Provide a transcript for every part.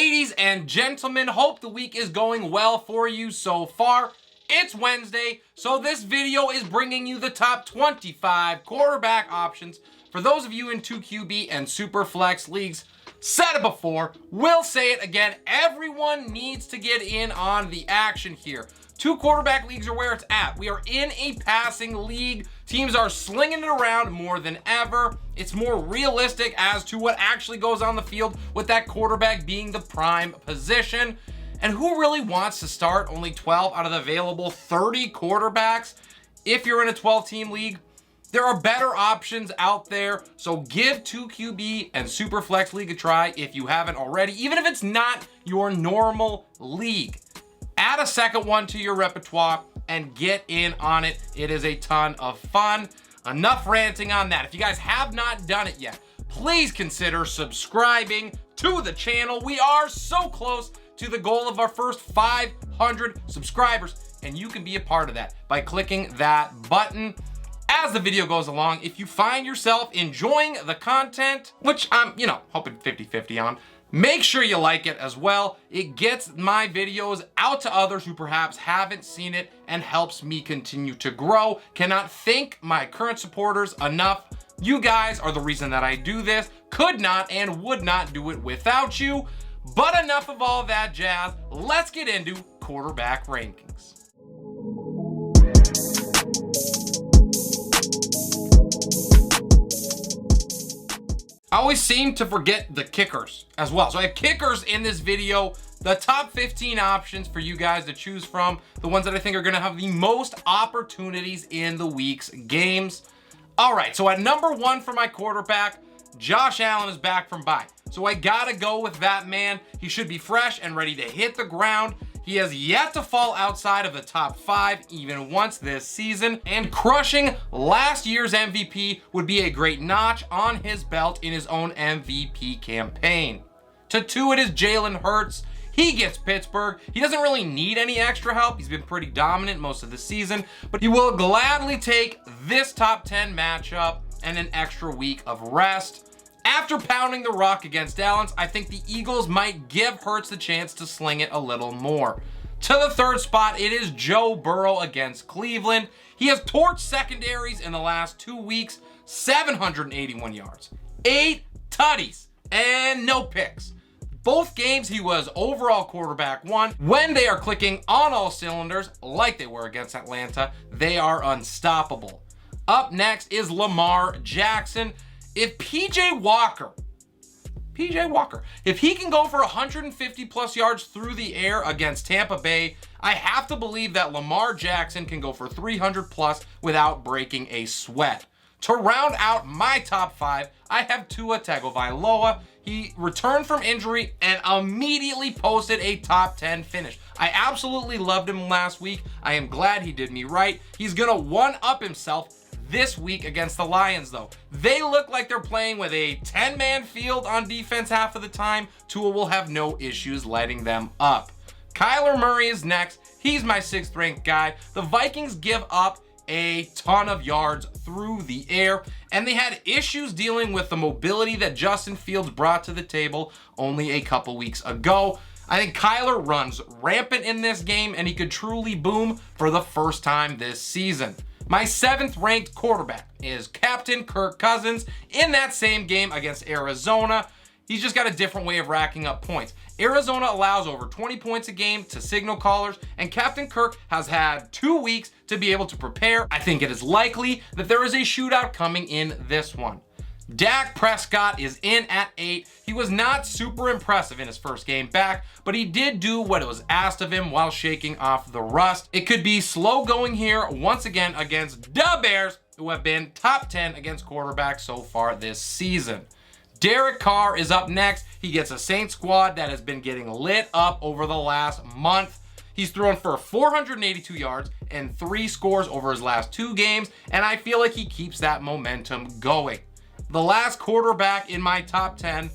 Ladies and gentlemen, hope the week is going well for you so far. It's Wednesday, so this video is bringing you the top 25 quarterback options for those of you in 2QB and Superflex leagues. Said it before, will say it again, everyone needs to get in on the action here. 2 quarterback leagues are where it's at. We are in a passing league. Teams are slinging it around more than ever. It's more realistic as to what actually goes on the field with that quarterback being the prime position. And who really wants to start only 12 out of the available 30 quarterbacks? If you're in a 12-team league, there are better options out there. So give 2QB and Superflex League a try if you haven't already, even if it's not your normal league. Add a second one to your repertoire and get in on it. It is a ton of fun. Enough ranting on that. If you guys have not done it yet, please consider subscribing to the channel. We are so close to the goal of our first 500 subscribers, and you can be a part of that by clicking that button. As the video goes along, if you find yourself enjoying the content, which I'm, hoping 50-50 on, make sure you like it as well. It gets my videos out to others who perhaps haven't seen it and helps me continue to grow. Cannot thank my current supporters enough. You guys are the reason that I do this. Could not and would not do it without you. But enough of all that jazz. Let's get into quarterback rankings. I always seem to forget the kickers as well. So I have kickers in this video, the top 15 options for you guys to choose from, the ones that I think are gonna have the most opportunities in the week's games. All right, so at number 1 for my quarterback, Josh Allen is back from bye. So I gotta go with that man. He should be fresh and ready to hit the ground. He has yet to fall outside of the top 5 even once this season, and crushing last year's MVP would be a great notch on his belt in his own MVP campaign. To 2, it is Jalen Hurts. He gets Pittsburgh. He doesn't really need any extra help. He's been pretty dominant most of the season, but he will gladly take this top 10 matchup and an extra week of rest. After pounding the rock against Dallas, I think the Eagles might give Hurts the chance to sling it a little more. To the 3rd spot, it is Joe Burrow against Cleveland. He has torched secondaries in the last 2 weeks, 781 yards, 8 tutties, and no picks. Both games he was overall quarterback 1. When they are clicking on all cylinders, like they were against Atlanta, they are unstoppable. Up next is Lamar Jackson. If PJ Walker, if he can go for 150 plus yards through the air against Tampa Bay, I have to believe that Lamar Jackson can go for 300 plus without breaking a sweat. To round out my top 5, I have Tua Tagovailoa. He returned from injury and immediately posted a top 10 finish. I absolutely loved him last week. I am glad he did me right. He's gonna one-up himself this week against the Lions, though. They look like they're playing with a 10-man field on defense half of the time. Tua will have no issues lighting them up. Kyler Murray is next. He's my 6th ranked guy. The Vikings give up a ton of yards through the air, and they had issues dealing with the mobility that Justin Fields brought to the table only a couple weeks ago. I think Kyler runs rampant in this game, and he could truly boom for the first time this season. My 7th ranked quarterback is Captain Kirk Cousins. In that same game against Arizona, he's just got a different way of racking up points. Arizona allows over 20 points a game to signal callers, and Captain Kirk has had 2 weeks to be able to prepare. I think it is likely that there is a shootout coming in this one. Dak Prescott is in at 8. He was not super impressive in his first game back, but he did do what was asked of him while shaking off the rust. It could be slow going here once again against the Bears, who have been top 10 against quarterbacks so far this season. Derek Carr is up next. He gets a Saints squad that has been getting lit up over the last month. He's thrown for 482 yards and 3 scores over his last 2 games, and I feel like he keeps that momentum going. The last quarterback in my top 10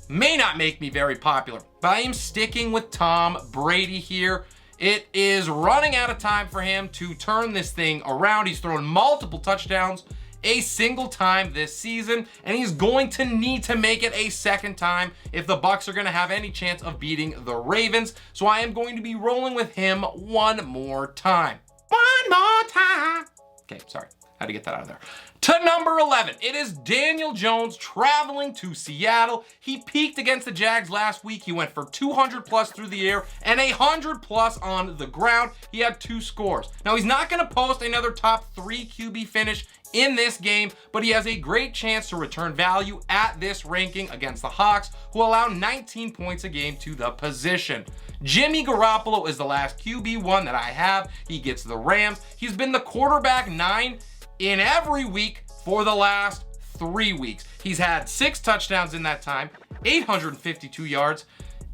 may not make me very popular, but I am sticking with Tom Brady here. It is running out of time for him to turn this thing around. He's thrown multiple touchdowns a single time this season, and he's going to need to make it a second time if the Bucs are going to have any chance of beating the Ravens. So I am going to be rolling with him one more time. One more time. Okay, sorry. Had to get that out of there. To number 11, it is Daniel Jones traveling to Seattle. He peaked against the Jags last week. He went for 200 plus through the air and 100 plus on the ground. He had 2 scores. Now, he's not going to post another top 3 QB finish in this game, but he has a great chance to return value at this ranking against the Hawks, who allow 19 points a game to the position. Jimmy Garoppolo is the last QB1 that I have. He gets the Rams. He's been the quarterback 9 in every week for the last 3 weeks. He's had 6 touchdowns in that time, 852 yards.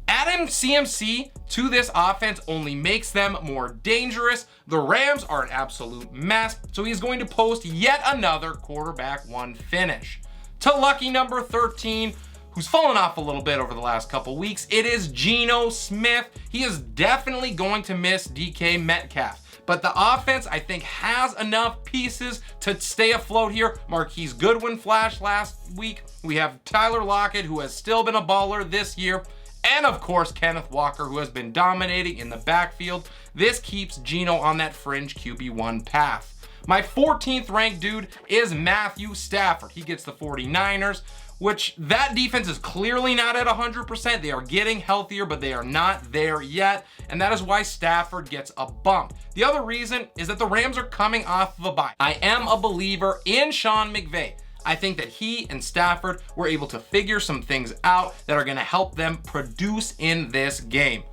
Adding CMC to this offense only makes them more dangerous. The Rams are an absolute mess, so he's going to post yet another quarterback 1 finish. To lucky number 13, who's fallen off a little bit over the last couple weeks, it is Geno Smith. He is definitely going to miss DK Metcalf. But the offense, I think, has enough pieces to stay afloat here. Marquise Goodwin flashed last week. We have Tyler Lockett, who has still been a baller this year. And, of course, Kenneth Walker, who has been dominating in the backfield. This keeps Geno on that fringe QB1 path. My 14th ranked dude is Matthew Stafford. He gets the 49ers, which that defense is clearly not at 100%. They are getting healthier, but they are not there yet. And that is why Stafford gets a bump. The other reason is that the Rams are coming off of a bye. I am a believer in Sean McVay. I think that he and Stafford were able to figure some things out that are going to help them produce in this game.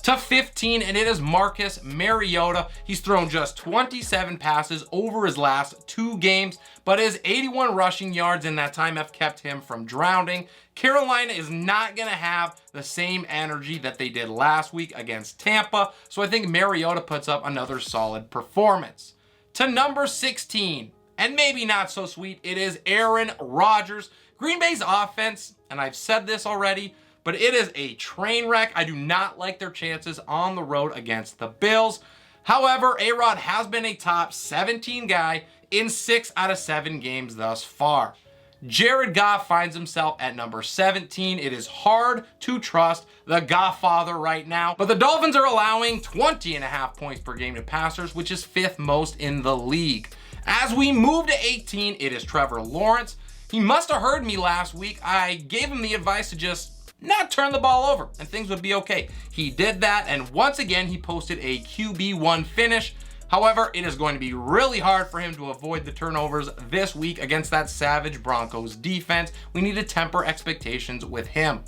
To 15, and it is Marcus Mariota. He's thrown just 27 passes over his last 2 games, but his 81 rushing yards in that time have kept him from drowning. Carolina is not going to have the same energy that they did last week against Tampa, so I think Mariota puts up another solid performance. To number 16, and maybe not so sweet, it is Aaron Rodgers. Green Bay's offense, and I've said this already, but it is a train wreck. I do not like their chances on the road against the Bills. However, A-Rod has been a top 17 guy in 6 out of 7 games thus far. Jared Goff finds himself at number 17. It is hard to trust the Godfather right now, but the Dolphins are allowing 20.5 points per game to passers, which is 5th most in the league. As we move to 18, it is Trevor Lawrence. He must have heard me last week. I gave him the advice to just not turn the ball over and things would be okay. He did that, and once again, he posted a QB1 finish. However, it is going to be really hard for him to avoid the turnovers this week against that savage Broncos defense. We need to temper expectations with him.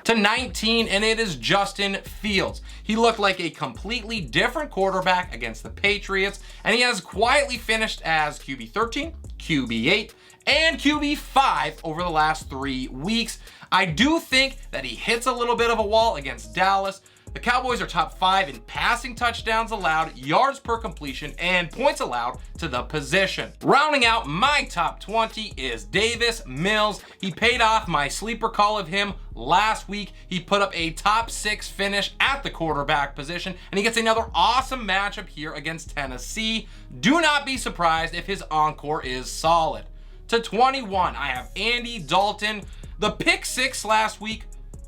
To 19, and it is Justin Fields. He looked like a completely different quarterback against the Patriots, and he has quietly finished as QB 13, QB 8, and QB 5 over the last 3 weeks. I do think that he hits a little bit of a wall against Dallas. The Cowboys are top 5 in passing touchdowns allowed, yards per completion, and points allowed to the position. Rounding out my top 20 is Davis Mills. He paid off my sleeper call of him last week. He put up a top 6 finish at the quarterback position, and he gets another awesome matchup here against Tennessee. Do not be surprised if his encore is solid. To 21, I have Andy Dalton. The pick 6 last week,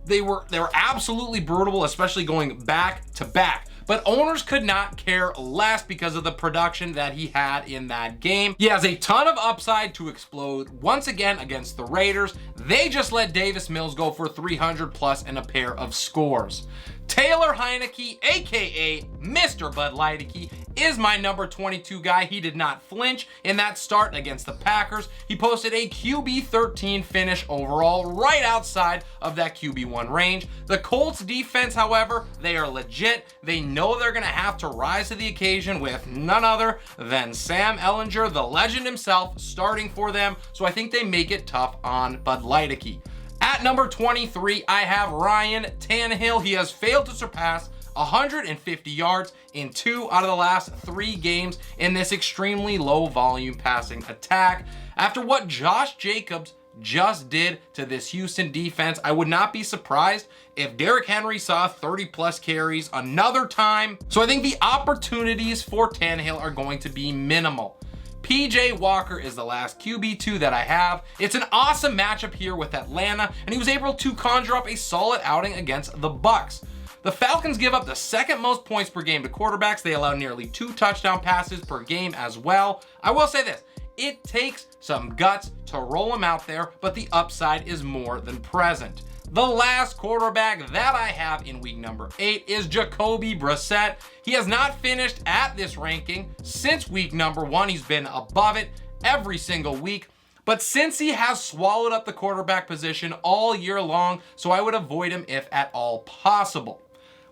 they were absolutely brutal, especially going back to back. But owners could not care less because of the production that he had in that game. He has a ton of upside to explode once again against the Raiders. They just let Davis Mills go for 300 plus and a pair of scores. Taylor Heinicke, aka Mr. Bud Lightike, is my number 22 guy. He did not flinch in that start against the Packers. He posted a QB 13 finish overall, right outside of that QB1 range. The Colts defense, however, they are legit. They know they're gonna have to rise to the occasion with none other than Sam Ehlinger, the legend himself, starting for them. So I think they make it tough on Bud Lightike. At number 23, I have Ryan Tannehill. He has failed to surpass 150 yards in 2 out of the last 3 games in this extremely low volume passing attack. After what Josh Jacobs just did to this Houston defense, I would not be surprised if Derrick Henry saw 30 plus carries another time. So I think the opportunities for Tannehill are going to be minimal. PJ Walker is the last QB2 that I have. It's an awesome matchup here with Atlanta, and he was able to conjure up a solid outing against the Bucs. The Falcons give up the second most points per game to quarterbacks. They allow nearly 2 touchdown passes per game as well. I will say this, it takes some guts to roll them out there, but the upside is more than present. The last quarterback that I have in week number 8 is Jacoby Brissett. He has not finished at this ranking since week number 1. He's been above it every single week. But since he has swallowed up the quarterback position all year long, so I would avoid him if at all possible.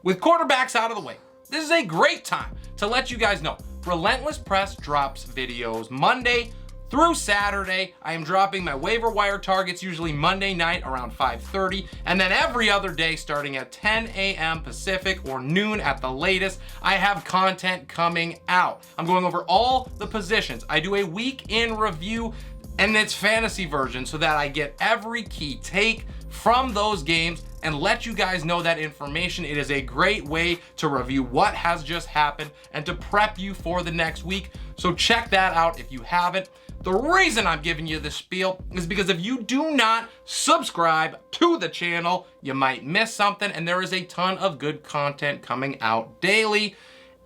With quarterbacks out of the way, this is a great time to let you guys know. Relentless Press drops videos Monday through Saturday. I am dropping my waiver wire targets usually Monday night around 5:30, and then every other day starting at 10 a.m. Pacific or noon at the latest, I have content coming out. I'm going over all the positions. I do a week in review, and it's fantasy version so that I get every key take from those games and let you guys know that information. It is a great way to review what has just happened and to prep you for the next week. So check that out if you haven't. The reason I'm giving you this spiel is because if you do not subscribe to the channel, you might miss something, and there is a ton of good content coming out daily.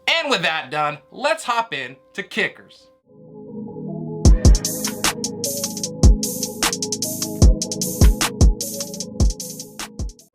And with that done, let's hop in to kickers.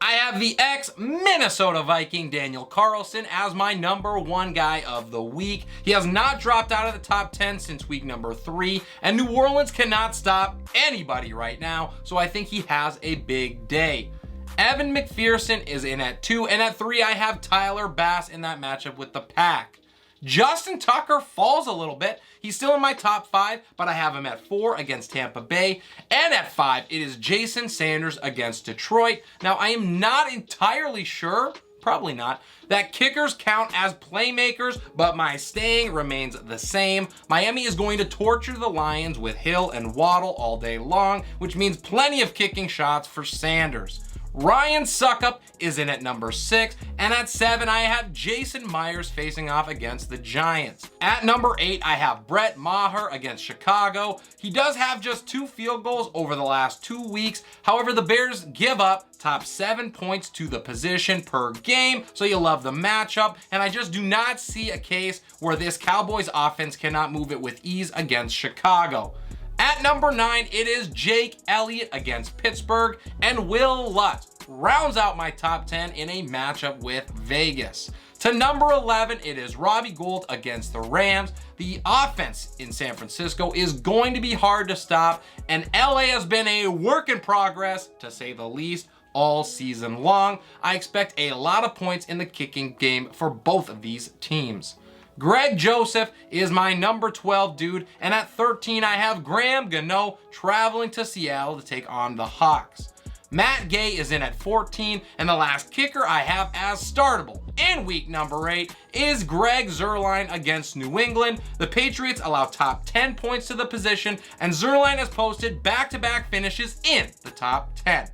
I have the ex-Minnesota Viking Daniel Carlson as my number 1 guy of the week. He has not dropped out of the top 10 since week number 3, and New Orleans cannot stop anybody right now, so I think he has a big day. Evan McPherson is in at 2, and at 3 I have Tyler Bass in that matchup with the Pack. Justin Tucker falls a little bit. He's still in my top 5, but I have him at 4 against Tampa Bay. And at 5, it is Jason Sanders against Detroit. Now, I am not entirely sure, probably not, that kickers count as playmakers, but my staying remains the same. Miami is going to torture the Lions with Hill and Waddle all day long, which means plenty of kicking shots for Sanders. Ryan Succop is in at number 6, and at 7 I have Jason Myers facing off against the Giants. At number 8 I have Brett Maher against Chicago. He does have just 2 field goals over the last 2 weeks. However, the Bears give up top 7 points to the position per game, so you love the matchup, and I just do not see a case where this Cowboys offense cannot move it with ease against Chicago. At number 9, it is Jake Elliott against Pittsburgh, and Will Lutz rounds out my top 10 in a matchup with Vegas. To number 11, it is Robbie Gould against the Rams. The offense in San Francisco is going to be hard to stop, and LA has been a work in progress, to say the least, all season long. I expect a lot of points in the kicking game for both of these teams. Greg Joseph is my number 12 dude, and at 13 I have Graham Gano traveling to Seattle to take on the Hawks. Matt Gay is in at 14, and the last kicker I have as startable in week number 8 is Greg Zuerlein against New England. The Patriots allow top 10 points to the position, and Zuerlein has posted back-to-back finishes in the top 10.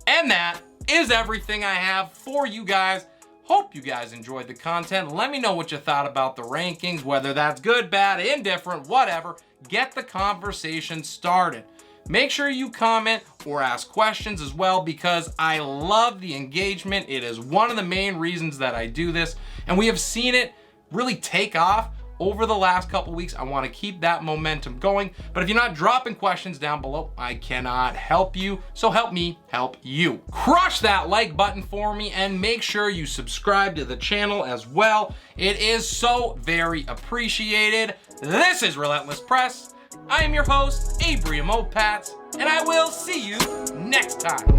And that is everything I have for you guys. Hope you guys enjoyed the content. Let me know what you thought about the rankings, whether that's good, bad, indifferent, whatever. Get the conversation started. Make sure you comment or ask questions as well, because I love the engagement. It is one of the main reasons that I do this, and we have seen it really take off over the last couple weeks. I want to keep that momentum going, but if you're not dropping questions down below, I cannot help you, so help me help you. Crush that like button for me, and make sure you subscribe to the channel as well. It is so very appreciated. This is Relentless Press. I am your host, Abrium Opats, and I will see you next time.